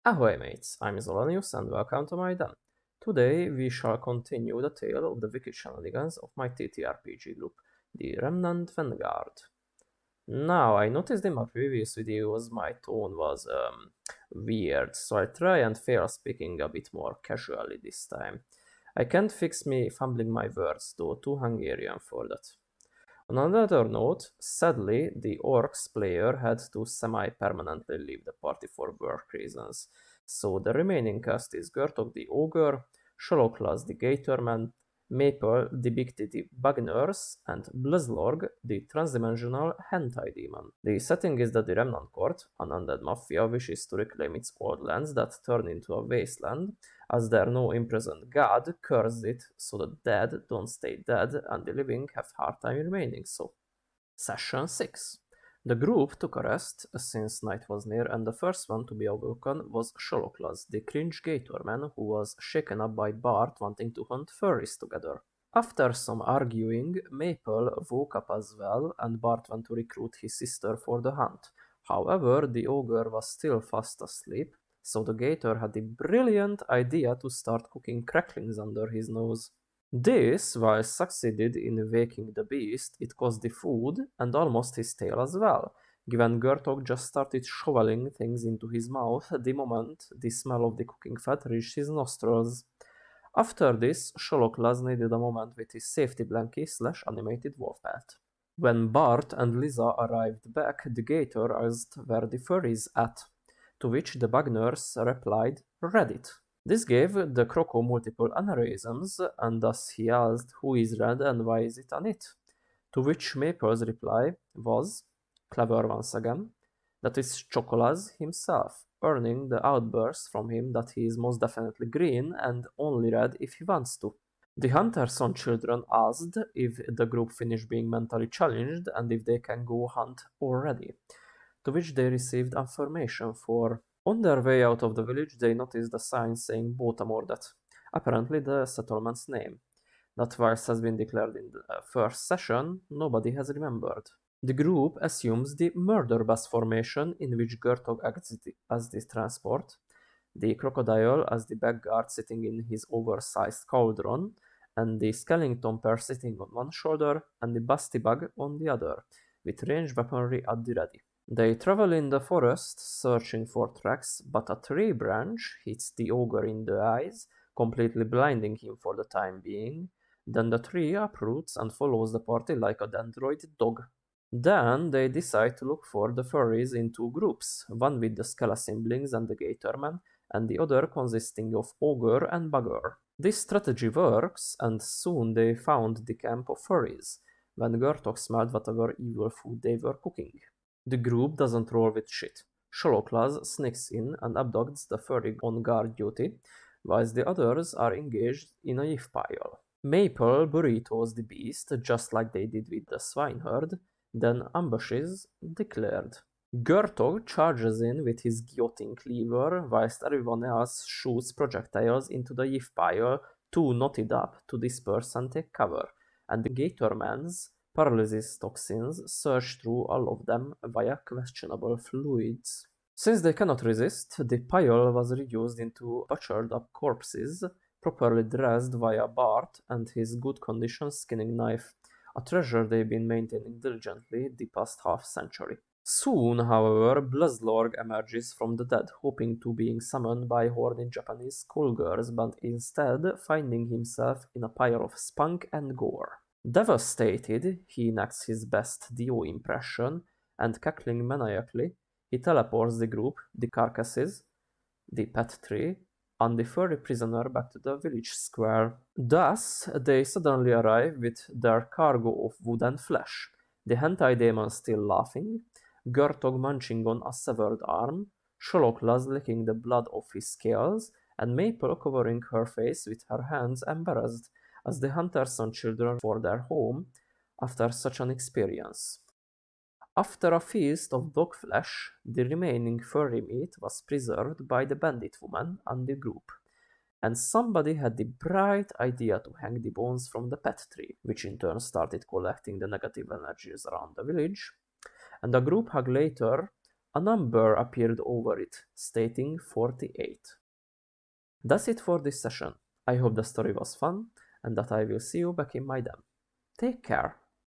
Ahoy mates, I'm Zolanius and welcome to my den. Today we shall continue the tale of the wicked shenanigans of my TTRPG group, the Remnant Vanguard. Now, I noticed in my previous videos my tone was weird, so I try and fail speaking a bit more casually this time. I can't fix me fumbling my words, though too Hungarian for that. On another note, sadly, the Orcs player had to semi-permanently leave the party for work reasons, so the remaining cast is Gertok the Ogre, Sholoklas the Gatorman, Maple the Big Titty Bug Nurse, and Blizzlorg the transdimensional hentai demon. The setting is that the Remnant Court, an undead mafia, wishes to reclaim its old lands that turned into a wasteland, as their no imprisoned god cursed it so the dead don't stay dead and the living have hard time remaining so. Session 6. The group took a rest since night was near, and the first one to be awoken was Sholoklas, the cringe gatorman who was shaken up by Bart wanting to hunt furries together. After some arguing, Maple woke up as well, and Bart went to recruit his sister for the hunt. However, the ogre was still fast asleep, so the gator had the brilliant idea to start cooking cracklings under his nose. This, while succeeded in waking the beast, it caused the food and almost his tail as well, given Gertok just started shoveling things into his mouth the moment the smell of the cooking fat reached his nostrils. After this, Sholoklas needed a moment with his safety blankie / animated wolf pet. When Bart and Lisa arrived back, the gator asked where the furries at, to which the bug nurse replied, Reddit. This gave the Croco multiple aneurysms, and thus he asked who is Red and why is it on it, to which Maple's reply was, clever once again, that it's Chocolas himself, earning the outburst from him that he is most definitely green and only red if he wants to. The Hunterson children asked if the group finished being mentally challenged and if they can go hunt already, to which they received affirmation for. On their way out of the village, they noticed a sign saying Botamordet, apparently the settlement's name. That verse has been declared in the first session, nobody has remembered. The group assumes the murder bus formation, in which Gertok acts as the transport, the crocodile as the back guard sitting in his oversized cauldron, and the skeleton pair sitting on one shoulder and the busty bug on the other, with ranged weaponry at the ready. They travel in the forest searching for tracks, but a tree branch hits the ogre in the eyes, completely blinding him for the time being. Then the tree uproots and follows the party like a dendroid dog. Then they decide to look for the furries in two groups, one with the Skella siblings and the Gatorman, and the other consisting of Ogre and Bugger. This strategy works, and soon they found the camp of furries, when Gertok smelled whatever evil food they were cooking. The group doesn't roll with shit. Sholoklas sneaks in and abducts the furry on guard duty, whilst the others are engaged in a yiff pile. Maple burritos the beast, just like they did with the swineherd, then ambushes declared. Gertog charges in with his guillotine cleaver, whilst everyone else shoots projectiles into the yiff pile, too knotted up to disperse and take cover, and the Gatorman's paralysis toxins surge through all of them via questionable fluids. Since they cannot resist, the pile was reduced into butchered up corpses, properly dressed via Bart and his good condition skinning knife, a treasure they've been maintaining diligently the past half-century. Soon, however, Blizzlorg emerges from the dead, hoping to being summoned by horny Japanese schoolgirls, but instead finding himself in a pile of spunk and gore. Devastated, he enacts his best Dio impression, and cackling maniacally, he teleports the group, the carcasses, the pet tree, and the furry prisoner back to the village square. Thus, they suddenly arrive with their cargo of wood and flesh, the hentai demon still laughing, Gertog munching on a severed arm, Sholoklas licking the blood off his scales, and Maple covering her face with her hands embarrassed, as the Hunterson children for their home after such an experience. After a feast of dog flesh, the remaining furry meat was preserved by the bandit woman and the group, and somebody had the bright idea to hang the bones from the pet tree, which in turn started collecting the negative energies around the village, and the group hug later a number appeared over it, stating 48. That's it for this session. I hope the story was fun, and that I will see you back in my den. Take care!